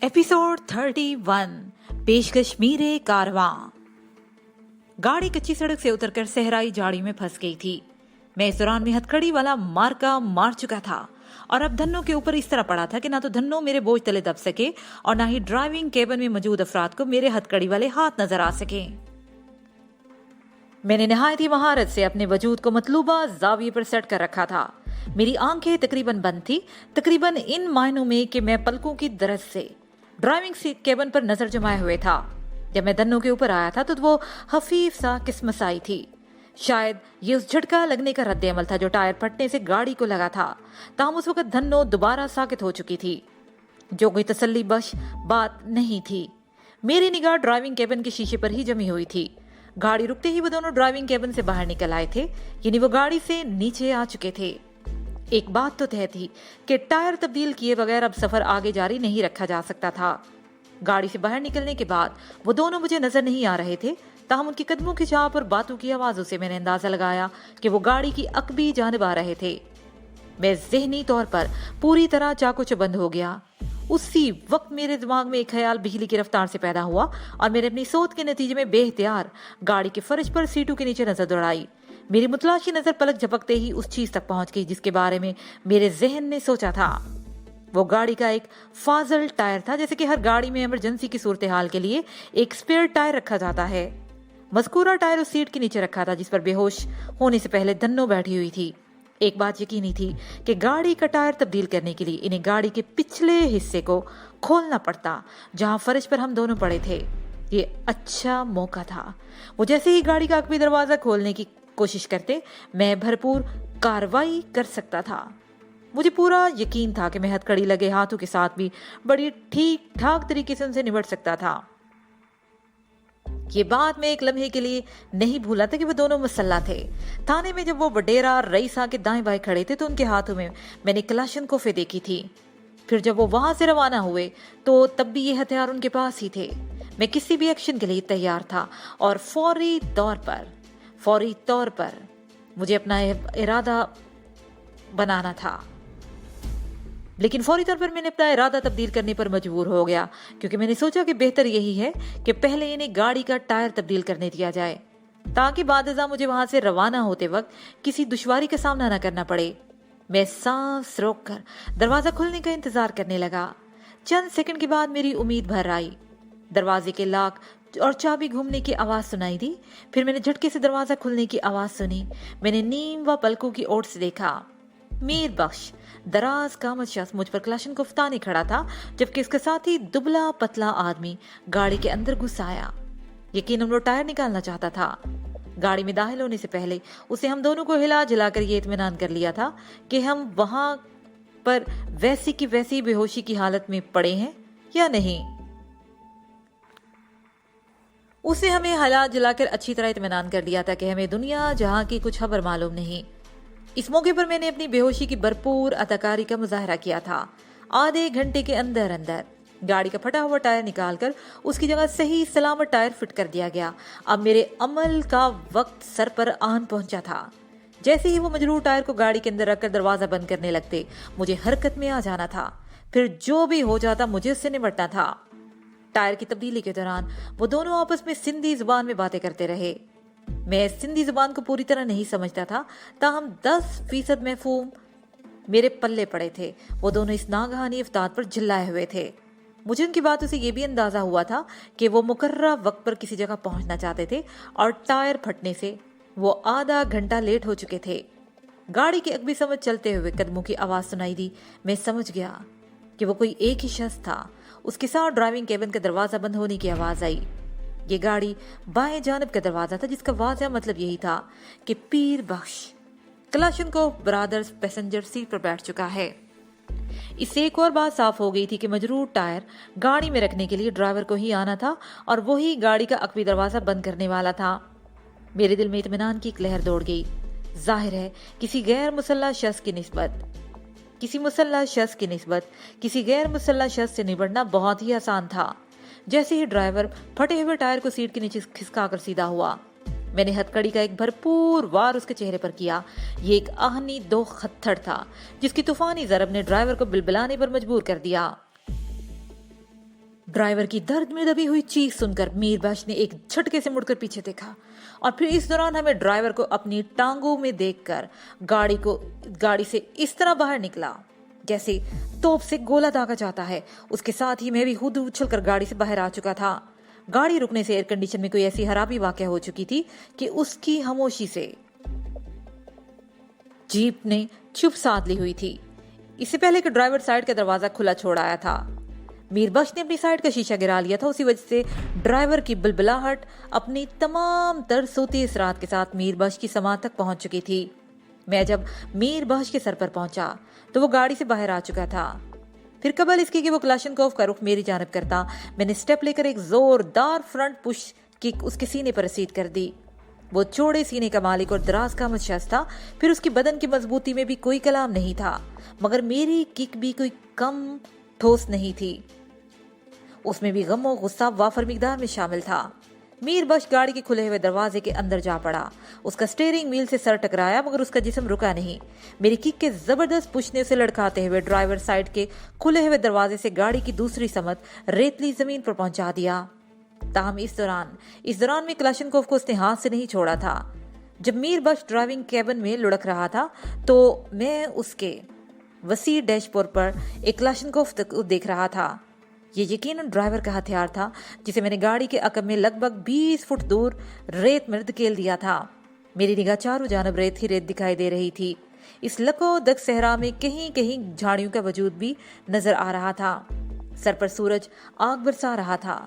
Episode 31 पेशकश मीरे कारवां। गाड़ी कच्ची सड़क से उतरकर सहराई झाड़ी में फंस गई थी। मैं इस दौरान में हथकड़ी वाला मार्का मार चुका था और अब धन्नो के ऊपर इस तरह पड़ा था कि ना तो धन्नो मेरे बोझ तले दब सके और ना ही ड्राइविंग केबिन में मौजूद अफराद को मेरे हथकड़ी वाले हाथ नजर आ सके। मैंने नहायत ही महारत से अपने वजूद को मतलूबा जाविये पर सेट कर रखा था। मेरी आंखें तकरीबन बंद थी, तकरीबन इन मायनों में कि मैं पलकों की दरद से ड्राइविंग सीट केबिन पर नजर जमाए हुए था। जब मैं धन्नो के ऊपर आया था तो वो हफीफ सा किस्मसाई थी। शायद ये उस झटका लगने का रद्द अमल था जो टायर फटने से गाड़ी को लगा था। ताहम उस वक्त धन्नो दोबारा साकित हो चुकी थी, जो कोई तसल्ली बख्श बात नहीं थी। मेरी निगाह ड्राइविंग केबिन के शीशे पर ही जमी हुई थी। गाड़ी रुकते ही वो दोनों ड्राइविंग केबिन से बाहर निकल आए थे, यानी वो गाड़ी से नीचे आ चुके थे। एक बात तो तय थी कि टायर तब्दील किए बगैर अब सफर आगे जारी नहीं रखा जा सकता था। गाड़ी से बाहर निकलने के बाद वो दोनों मुझे नजर नहीं आ रहे थे, ताहम उनकी कदमों की चाप और बातों की आवाजों से मैंने अंदाजा लगाया कि वो गाड़ी की अकबी जानिब आ रहे थे। मैं ज़हनी तौर पर पूरी तरह चाको चबंद हो गया। उसी वक्त मेरे दिमाग में एक ख्याल बिजली की रफ्तार से पैदा हुआ और मैंने अपनी सोच के नतीजे में बेहतियार गाड़ी के फर्श पर सीटों के नीचे नजर दौड़ाई। मेरी मुतलाशी नजर पलक झपकते ही उस चीज तक पहुंच गई जिसके बारे में मेरे जहन ने सोचा था। वो गाड़ी का एक फाजल टायर था। जैसे कि हर गाड़ी में इमरजेंसी की सूरत हाल के लिए एक स्पेयर टायर रखा जाता है। मज़कूरा टायर उस सीट के नीचे रखा था जिस पर बेहोश होने से पहले धन्नो बैठी हुई थी। एक बात यकीनी थी कि गाड़ी का टायर तब्दील करने के लिए इन्हें गाड़ी के पिछले हिस्से को खोलना पड़ता, जहां फर्श पर हम दोनों पड़े थे। ये अच्छा मौका था। वो जैसे ही गाड़ी का अकबी दरवाजा खोलने की कोशिश करते, मैं भरपूर कार्रवाई कर सकता था। मुझे पूरा यकीन था कि मैं हथकड़ी लगे हाथों के साथ भी बड़ी ठीक ठाक तरीके से उनसे निपट सकता था। ये बात मैं एक लम्हे के लिए नहीं भूला था कि वो दोनों मुसल्ला थे। थाने में जब वो वडेरा रईसा के दाएं बाएं खड़े थे तो उनके हाथों में मैंने कलाशनकोफ़ें देखी थी। फिर जब वो वहां से रवाना हुए तो तब भी ये हथियार उनके पास ही थे। मैं किसी भी एक्शन के लिए तैयार था और फौरी तौर पर मुझे अपना इरादा बनाना था। लेकिन फौरी तौर पर मैंने अपना इरादा तब्दील करने पर मजबूर हो गया, क्योंकि मैंने सोचा कि बेहतर यही है कि पहले इन्हें गाड़ी का टायर तब्दील करने दिया जाए, ताकि बादजा मुझे वहां से रवाना होते वक्त किसी दुश्वारी का सामना न करना पड़े। मैं सांस रोककर दरवाजा खुलने का इंतजार करने लगा। चंद सेकंड के बाद मेरी उम्मीद भर आई। दरवाजे के लॉक और चाबी घूमने की आवाज सुनाई दी। फिर मैंने झटके से दरवाजा खुलने की आवाज सुनी। मैंने नीम व पलकों की ओर से देखा। मीर बख्श दराज कामत शख्स मुझ पर कलाशनकोफ़ ताने खड़ा था, जबकि इसके साथ ही दुबला पतला आदमी गाड़ी के अंदर घुस आया। यकीनन वो टायर निकालना चाहता था। गाड़ी में दाखिल होने से पहले उसे हम दोनों को हिला जलाकर ये इत्मीनान कर लिया था कि हम वहां पर वैसी की वैसी बेहोशी की हालत में पड़े हैं या नहीं। उसे हमें हिला जलाकर अच्छी तरह इत्मीनान कर लिया था कि हमें दुनिया जहां की कुछ खबर मालूम नहीं। इस मौके पर मैंने अपनी बेहोशी की भरपूर अदाकारी का मुजाहरा किया था। आधे घंटे के अंदर अंदर गाड़ी का फटा हुआ टायर निकालकर उसकी जगह सही सलामत टायर फिट कर दिया गया। अब मेरे अमल का वक्त सर पर आन पहुंचा था। जैसे ही वो मजरूर टायर को गाड़ी के अंदर रखकर दरवाजा बंद करने लगते, मुझे हरकत में आ जाना था। फिर जो भी हो जाता मुझे उससे निपटना था। टायर की तब्दीली के दौरान वो दोनों आपस में सिंधी जुबान में बातें करते रहे। मैं सिंधी जुबान को पूरी तरह नहीं समझता था, ताहम 10% महफूम मेरे पल्ले पड़े थे। वो दोनों इस नागहानी इफ्तार पर चिल्लाए हुए थे। मुझे उनकी बातों से यह भी अंदाजा हुआ था कि वो मुकर्रर वक्त पर किसी जगह पहुंचना चाहते थे और टायर फटने से वो आधा घंटा लेट हो चुके थे। गाड़ी की अगबी समझ चलते हुए कदमों की आवाज सुनाई दी। मैं समझ गया कि वो कोई एक ही शख्स था। उसके साथ ड्राइविंग केबिन का दरवाजा बंद होने की आवाज आई। ये गाड़ी बाएं जानिब का दरवाजा था, जिसका वाज़ह मतलब यही था कि पीर बख्श कलाशनकोफ़ ब्रादर्स पैसेंजर सीट पर बैठ चुका है। इससे एक और बात साफ हो गई थी कि मजरूर टायर गाड़ी में रखने के लिए ड्राइवर को ही आना था और वही गाड़ी का अकबी दरवाजा बंद करने वाला था। मेरे दिल में इत्मीनान की एक लहर दौड़ गई। जाहिर है किसी गैर मुसल्लह शख्स की निस्बत किसी गैर मुसल्लह शख्स से निपटना बहुत ही आसान था। जैसे ही ड्राइवर फटे हुए टायर को सीट के नीचे खिसकाकर सीधा हुआ, मैंने हथकड़ी का एक भरपूर वार उसके चेहरे पर किया। ये एक आहनी दो खत्थड़ था जिसकी तूफानी ज़रब ने ड्राइवर को बिलबिलाने पर मजबूर कर दिया। ड्राइवर की दर्द में दबी हुई चीख सुनकर मीरबख्श ने एक झटके से मुड़कर पीछे देखा और फिर इस दौरान हमें ड्राइवर को अपनी टांगों में देखकर गाड़ी से इस तरह बाहर निकला जैसे तोप से गोला दागा जाता है। उसके साथ ही मैं भी खुद उछलकर गाड़ी से बाहर आ चुका था। गाड़ी रुकने से एयर कंडीशन में कोई ऐसी खराबी वाकया हो चुकी थी कि उसकी खामोशी से जीप ने चुप साध ली हुई थी। इससे पहले कि ड्राइवर साइड का दरवाजा खुला छोड़ आया था, मीरबख्श ने अपनी साइड का शीशा गिरा लिया था। उसी वजह से ड्राइवर की बिलबिलाहट अपनी तमाम तर सोती इस रात के साथ मीरबख्श की समात तक पहुंच चुकी थी। मैं जब मीरबख्श के सर पर पहुंचा तो वो गाड़ी से बाहर आ चुका था। फिर कबल इसके कि वो क्लाशनकोव का रुख मेरी जानब करता, मैंने स्टेप लेकर एक जोरदार फ्रंट पुश किक उसके सीने पर रसीद कर दी। वो चौड़े सीने का मालिक और दराज का शख्स था। फिर उसकी बदन की मजबूती में भी कोई कलाम नहीं था, मगर मेरी किक भी कोई कम ठोस नहीं थी। उसमें भी गम और गुस्सा वाफर मिकदार में शामिल था। मीरबख्श गाड़ी के खुले हुए दरवाजे के अंदर जा पड़ा। उसका स्टीयरिंग व्हील से सर टकराया मगर उसका जिस्म रुका नहीं। मेरी किक के जबरदस्त पुश ने उसे लड़काते हुए ड्राइवर साइड के खुले हुए दरवाजे से गाड़ी की दूसरी समत रेतली जमीन पर पहुंचा दिया। ताहम इस दौरान में क्लाशनकोव को उसने हाथ से नहीं छोड़ा था। जब मीरबख्श ड्राइविंग कैबिन में लुढ़क रहा था तो मैं उसके वसी डैशबोर्ड पर एक क्लाशनकोव देख रहा था। ये यकीनन ड्राइवर का हथियार था जिसे मैंने गाड़ी के अकब में लगभग 20 फुट दूर रेत में धकेल दिया था। मेरी निगाह चारों जानब रेत ही रेत दिखाई दे रही थी। इस लकोदक सहरा में कहीं कहीं झाड़ियों का वजूद भी नजर आ रहा था। सर पर सूरज आग बरसा रहा था।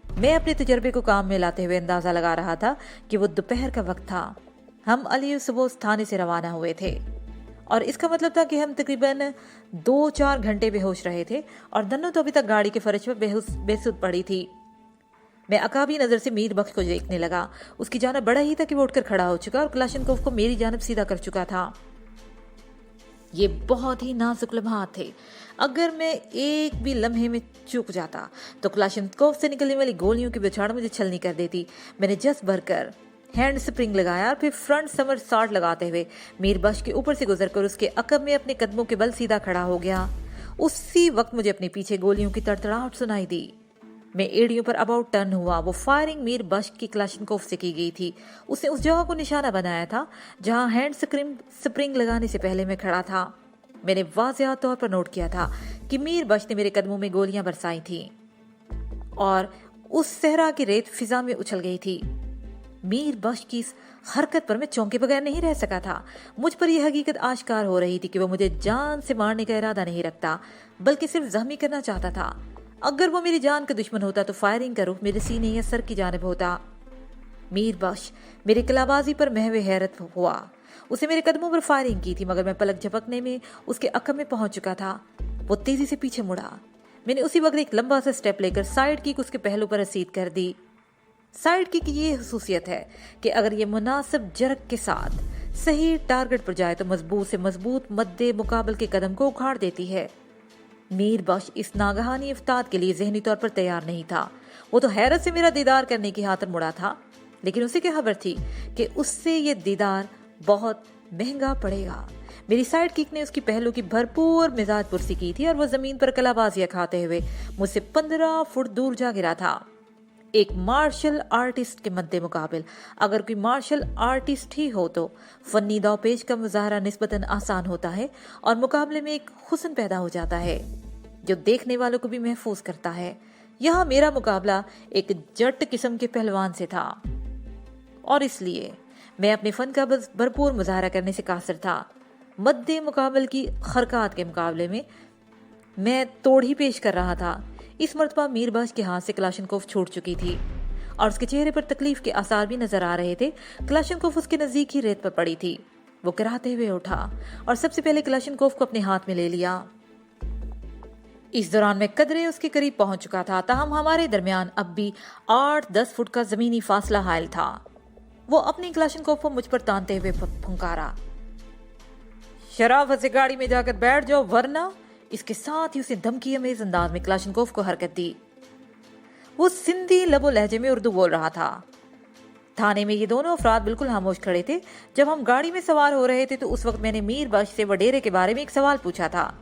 मैं अपने तजर्बे को काम में लाते हुए अंदाजा लगा रहा था कि वो दोपहर का वक्त था। हम अली सुबह थाने से रवाना हुए थे और इसका मतलब था कि हम तकरीबन 2-4 घंटे बेहोश रहे थे और दन्नो तो अभी तक गाड़ी के फर्श पर बेसुध पड़ी थी। मैं अकाबी नजर से मीरबख्श को देखने लगा। उसकी जानब बड़ा ही था कि वो उठकर खड़ा हो चुका और क्लाशनकोव को मेरी जानब सीधा कर चुका था। ये बहुत ही नाजुक लम्हात थे। अगर मैं एक भी लम्हे में चूक जाता तो क्लाशनकोव से निकलने वाली गोलियों की बौछार मुझे छलनी कर देती। मैंने जस भरकर हैंड स्प्रिंग लगाया और फिर फ्रंट समर साल्ट लगाते हुए मीरबख्श के ऊपर से गुजरकर उसके अकब में अपने कदमों के बल सीधा खड़ा हो गया। उसी वक्त मुझे अपने पीछे गोलियों की तड़तड़ाहट सुनाई दी। मैं एड़ियों पर अबाउट टर्न हुआ। वो फायरिंग मीरबख्श की क्लाशनकोव से की गई थी। उसने उस जगह को निशाना बनाया था जहां हैंड स्प्रिंग लगाने से पहले मैं खड़ा था। मैंने वाज़ेह तौर पर नोट किया था कि मीरबख्श ने मेरे कदमों में गोलियां बरसाई थी और उस सहरा की रेत फिजा में उछल गई थी। मीरबख्श की इस हरकत पर मैं चौंके बगैर नहीं रह सका था। मुझ पर यह हकीकत आश्कार हो रही थी कि वो मुझे जान से मारने का इरादा नहीं रखता, बल्कि सिर्फ जख्मी करना चाहता था। अगर वो मेरी जान का दुश्मन होता तो फायरिंग का रुख मेरे सीने या सर की जानिब होता। मीरबख्श मेरे कलाबाजी पर महवे हैरत हुआ। उसे मेरे कदमों पर फायरिंग की थी मगर मैं पलक झपकने में उसके अकब में पहुंच चुका था। वो तेजी से पीछे मुड़ा। मैंने उसी वक्त एक लंबा सा स्टेप लेकर साइड किक उसके पहलू पर रसीद कर दी। साइड किक की ये हुसूसियत है कि अगर ये मुनासिब जरक के साथ सही टारगेट पर जाए तो मजबूत से मजबूत मद्दे मुकाबल के कदम को उखाड़ देती है। मीरबख्श इस नागहानी इफ्ताद के लिए जहनी तौर पर तैयार नहीं था। वो तो हैरत से मेरा दीदार करने की खातिर मुड़ा था, लेकिन उसे क्या खबर थी कि उससे ये दीदार बहुत महंगा पड़ेगा। मेरी साइड किक ने उसकी पहलू की भरपूर मिजाज पुरसी की थी और वो जमीन पर कलाबाजियां खाते हुए मुझसे 15 फुट दूर जा गिरा था। एक मार्शल आर्टिस्ट के मद्दे मुकाबिल अगर कोई मार्शल आर्टिस्ट ही हो तो फन्नी दावपेच का मुजाहरा निस्बतन आसान होता है और मुकाबले में एक हुस्न पैदा हो जाता है जो देखने वालों को भी महफूज करता है। यहाँ मेरा मुकाबला एक जट किस्म के पहलवान से था और इसलिए मैं अपने फन का भरपूर मुजाहरा करने से कासिर था। मद्दे मुकाबल की हरकत के मुकाबले में मैं तोड़ ही पेश कर रहा था। इस मर्तबा मीरबख्श के हाथ से क्लाशनकोव छूट चुकी थी और उसके चेहरे पर तकलीफ के आसार भी नजर आ रहे थे। क्लाशनकोव उसके नजदीक ही रेत पर पड़ी थी। वो कराहते हुए उठा और सबसे पहले क्लाशनकोव को अपने हाथ में ले लिया। इस दौरान मैं कदरे उसके करीब पहुंच चुका था, ताहम हमारे दरमियान अब भी 8-10 फुट का जमीनी फासला हायल था। वो अपनी क्लाशनकोव को मुझ पर तानते हुए फुंकारा, शराफत से गाड़ी में जाकर बैठ जाओ वरना। इसके साथ ही उसने धमकी अमेज अंदाज में क्लाशनकोव को हरकत दी। वो सिंधी लबो लहजे में उर्दू बोल रहा था। थाने में ये दोनों अफराद बिल्कुल खामोश खड़े थे। जब हम गाड़ी में सवार हो रहे थे तो उस वक्त मैंने मीर बख्श से वडेरे के बारे में एक सवाल पूछा था,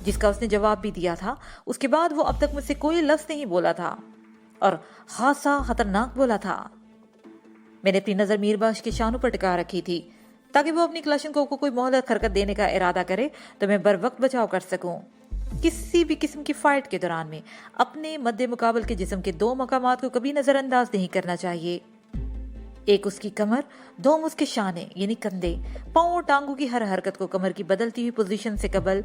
जिसका उसने जवाब भी दिया था। उसके बाद वो अब तक मुझसे कोई लफ्ज नहीं बोला था और खासा खतरनाक बोला था। मैंने अपनी नजर मीर बख्श के शानों पर टिका रखी थी ताकि वो अपनी क्लाशनकोव को कोई मोहलत हरकत देने का इरादा करे तो मैं बर वक्त बचाव कर सकूं। किसी भी किस्म की फाइट के दौरान में अपने मद्दे मुकाबल के जिस्म के दो मकामात को कभी नजरअंदाज नहीं करना चाहिए। एक उसकी कमर, दो उसके शाने यानी कंधे। पांव और टांगों की हर हरकत को कमर की बदलती हुई पोजीशन से कबल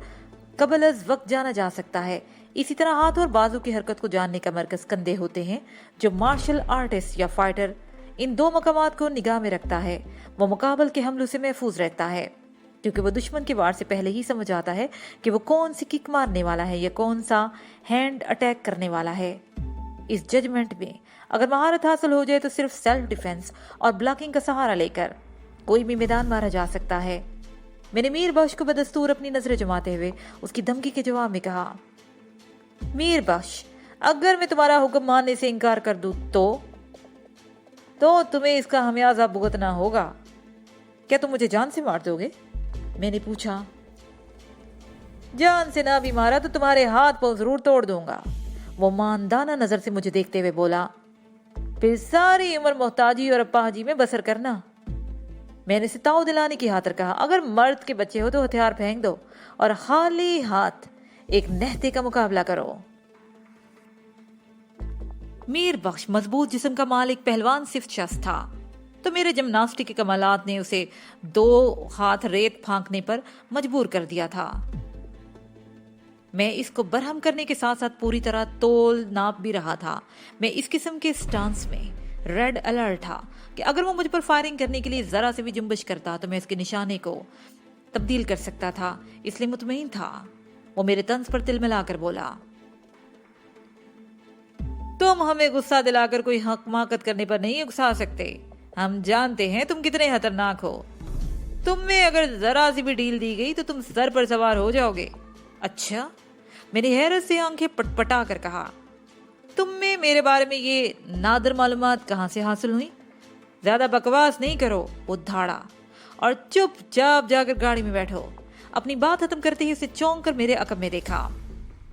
अज वक्त जाना जा सकता है। इसी तरह हाथ और बाजू की हरकत को जानने का मरकज कंधे होते हैं। जो मार्शल आर्टिस्ट या फाइटर इन दो मकामात को निगाह में रखता है वो मुकाबल के हमलों से महफूज रहता है, क्योंकि वो दुश्मन के वार से पहले ही समझ आता है कि वो कौन सी किक मारने वाला है या कौन सा हैंड अटैक करने वाला है। इस जजमेंट में अगर महारत हासिल हो जाए तो सिर्फ सेल्फ डिफेंस और ब्लॉकिंग का सहारा लेकर कोई भी मैदान मारा जा सकता है। मैंने मीर बख्श को बदस्तूर अपनी नजरें जमाते हुए उसकी धमकी के जवाब में कहा, मीर बख्श, अगर मैं तुम्हारा हुक्म मानने से इनकार कर दूं तो तुम्हें इसका खमियाजा भुगतना होगा। क्या तुम मुझे जान से मार दोगे? मैंने पूछा। जान से ना भी मारा तो तुम्हारे हाथ पांव जरूर तोड़ दूंगा। वो मानदाना नजर से मुझे देखते हुए बोला, फिर सारी उम्र मोहताजी और अपाहजी में बसर करना। मैंने उसे ताव दिलाने की खातिर कहा, अगर मर्द के बच्चे हो तो हथियार फेंक दो और खाली हाथ एक नहते का मुकाबला करो। मीर बख्श मजबूत जिस्म का मालिक पहलवान सिर्फ शख्स था, तो मेरे जिम्नास्टिक के कमालात ने उसे दो हाथ रेत फांकने पर मजबूर कर दिया था। मैं इसको बरहम करने के साथ साथ पूरी तरह तोल नाप भी रहा था। मैं इस किस्म के स्टांस में रेड अलर्ट था कि अगर वो मुझ पर फायरिंग करने के लिए जरा से भी जुम्बिश करता तो मैं इसके निशाने को तब्दील कर सकता था, इसलिए मुतमईन था। वो मेरे तंज पर तिल मिलाकर बोला, तुम हमें गुस्सा दिलाकर कोई हकमाकत करने पर नहीं उकसा सकते। हम जानते हैं तुम कितने खतरनाक हो। तुम में अगर जरा सी भी ढील दी गई तो तुम सर पर सवार हो जाओगे। अच्छा? मैंने हैरत से आंखें पटपटा कर कहा, तुम में मेरे बारे में ये नादर मालूमात कहाँ से हासिल हुई? ज्यादा बकवास नहीं करो, वो धाड़ा, और चुपचाप जाकर गाड़ी में बैठो। अपनी बात खत्म करते ही उसे चौंक कर मेरे अकब में देखा।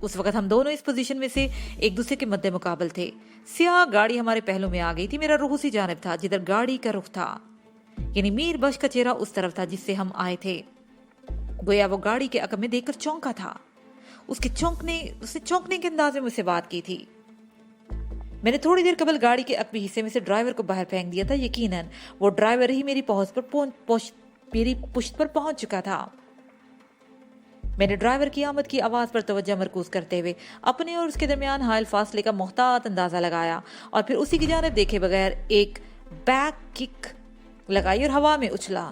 उस वक्त हम दोनों इस पोजीशन में से एक दूसरे के मद्दे मुकाबल थे। सियाह गाड़ी हमारे पहलू में आ गई थी। मेरा रुख उसी जानिब था जिधर गाड़ी का रुख था, यानी मीर बख्श का चेहरा उस तरफ था जिससे हम आए थे। गोया वो गाड़ी के अकब में देखकर चौंका था। उसने चौंकने के अंदाज में मुझसे बात की थी। मैंने थोड़ी देर कबल गाड़ी के अकबी हिस्से में से ड्राइवर को बाहर फेंक दिया था। यकीनन वो ड्राइवर ही मेरी पुश्त पर पहुंच चुका था। मैंने ड्राइवर की आमद की आवाज पर तवज्जो मरकूज करते हुए अपने और उसके दरमियान हायल फासले का मुहतात अंदाजा लगाया और फिर उसी की जानिब देखे बगैर एक बैक किक लगाई और हवा में उछला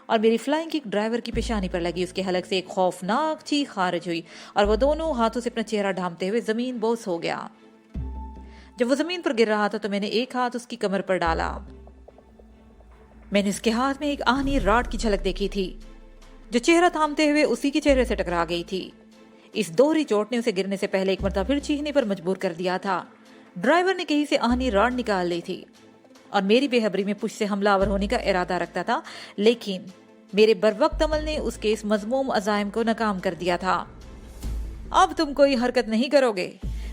और मेरी फ्लाइंग किक ड्राइवर की पेशानी पर लगी। उसके हलक से एक खौफनाक चीख खारिज हुई और वो दोनों हाथों से अपना चेहरा ढांपते हुए जमीन बोस हो गया। जब वो जमीन पर गिर रहा था तो मैंने एक हाथ उसकी कमर पर डाला। मैंने उसके हाथ में एक आहनी राड की झलक देखी थी जो चेहरा थामते हुए उसी के चेहरे से टकरा गई थी। इस दोहरी चोट ने उसे गिरने से पहले एक मरतबा फिर चीखने पर मजबूर कर दिया था। ड्राइवर ने कहीं से आहनी राड निकाल ली थी और मेरी बेहबरी में पुश से हमलावर होने का इरादा रखता था, लेकिन मेरे बरवक्त अमल ने उसके इस मजमूम अज़ाइम को नाकाम कर दिया था। अब तुम कोई हरकत नहीं करोगे?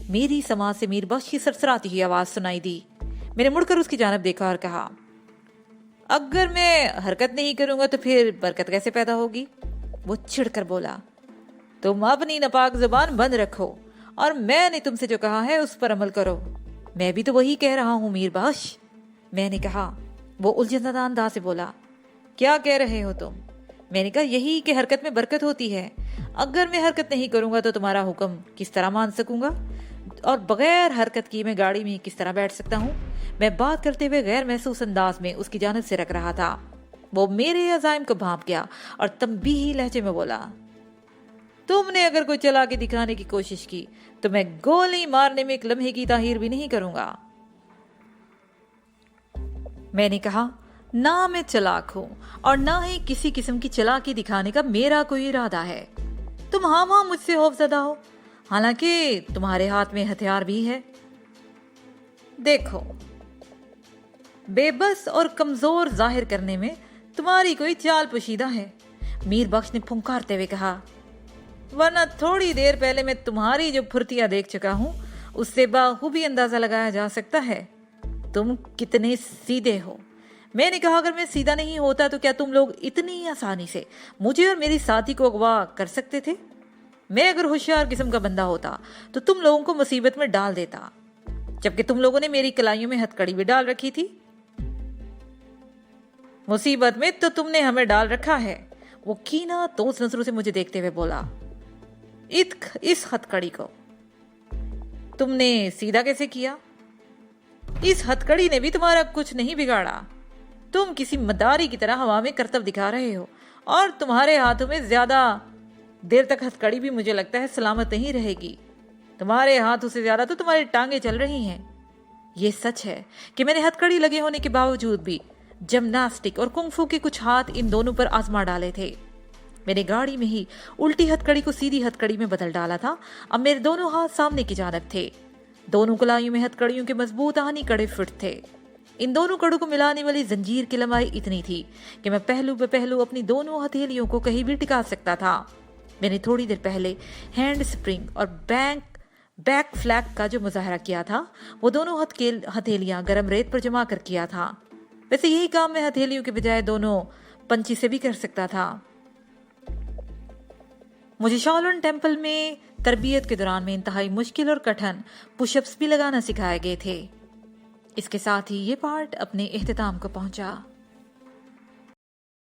मेरी समाज से मीर बख्श की सरसराती हुई आवाज सुनाई दी। मैंने मुड़कर उसकी जानिब देखा और कहा, अगर मैं हरकत नहीं करूंगा तो फिर बरकत कैसे पैदा होगी? वो चिढ़कर बोला, तुम अपनी नापाक जुबान बंद रखो और मैंने तुमसे जो कहा है उस पर अमल करो। मैं भी तो वही कह रहा हूँ मीर बख्श, मैंने कहा। वो उलझनदार अंदाज से बोला, क्या कह रहे हो तुम? मैंने कहा, यही कि हरकत में बरकत होती है। अगर मैं हरकत नहीं करूंगा तो तुम्हारा हुक्म किस तरह मान सकूंगा और बगैर हरकत की मैं गाड़ी में किस तरह बैठ सकता हूँ? मैं बात करते हुए गैर महसूस अंदाज में उसकी जानिब से रख रहा था। वो मेरे अज़ाइम को भांप गया और तंबीही लहजे में बोला, तुमने अगर कोई चला के दिखाने की कोशिश की तो मैं गोली मारने में एक लम्हे की ताहीर भी नहीं करूंगा। मैंने कहा, ना मैं चलाक हूं और ना ही किसी किस्म की चलाकी दिखाने का मेरा कोई इरादा है। तुम हाँ मुझसे खौफजदा हो, हालांकि तुम्हारे हाथ में हथियार भी है। देखो, बेबस और कमजोर जाहिर करने में तुम्हारी कोई चाल पोशीदा है, मीर बख्श ने फुंकारते हुए कहा। वरना थोड़ी देर पहले मैं तुम्हारी जो फुर्तियां देख चुका हूं, उससे बाखूबी अंदाजा लगाया जा सकता है तुम कितने सीधे हो। मैंने कहा अगर मैं सीधा नहीं होता तो क्या तुम लोग इतनी आसानी से मुझे और मेरी साथी को अगवा कर सकते थे? मैं अगर होशियार किस्म का बंदा होता तो तुम लोगों को मुसीबत में डाल देता, जबकि तुम लोगों ने मेरी कलाइयों में हथकड़ी भी डाल रखी थी। मुसीबत में तो तुमने हमें डाल रखा है, वो कीना तोस नजरों से मुझे देखते हुए बोला। इस हथकड़ी को तुमने सीधा कैसे किया? इस हथकड़ी ने भी तुम्हारा कुछ नहीं बिगाड़ा। तुम किसी मदारी की तरह हवा में करतब दिखा रहे हो, और तुम्हारे हाथों में ज्यादा देर तक हथकड़ी भी मुझे लगता है सलामत नहीं रहेगी। तुम्हारे हाथों से ज्यादा तो तुम्हारी टांगे चल रही हैं। ये सच है कि मैंने हथकड़ी लगे होने के बावजूद भी जिम्नास्टिक और कुंफू के कुछ हाथ इन दोनों पर आजमा डाले थे। मैंने गाड़ी में ही उल्टी हथकड़ी को सीधी हथकड़ी में बदल डाला था। अब मेरे दोनों हाथ सामने की जानब थे। दोनों कलाइयों में हथकड़ियों के मजबूत आहनी कड़े फिट थे। इन दोनों कड़ों को मिलाने वाली जंजीर की लंबाई इतनी थी कि मैं पहलू पे पहलू अपनी दोनों हथेलियों को कहीं भी टिका सकता था। मैंने थोड़ी देर पहले हैंड स्प्रिंग और बैक फ्लैग का जो मुजाहरा किया था, वो दोनों हथेलियां गरम रेत पर जमा कर किया था। वैसे यही काम मैं हथेलियों के बजाय दोनों पंची से भी कर सकता था। मुझे शाओलिन टेम्पल में तरबियत के दौरान में इंतहाई मुश्किल और कठिन पुशअप्स भी लगाना सिखाए गए थे। इसके साथ ही ये पार्ट अपने इख्तिताम को पहुंचा।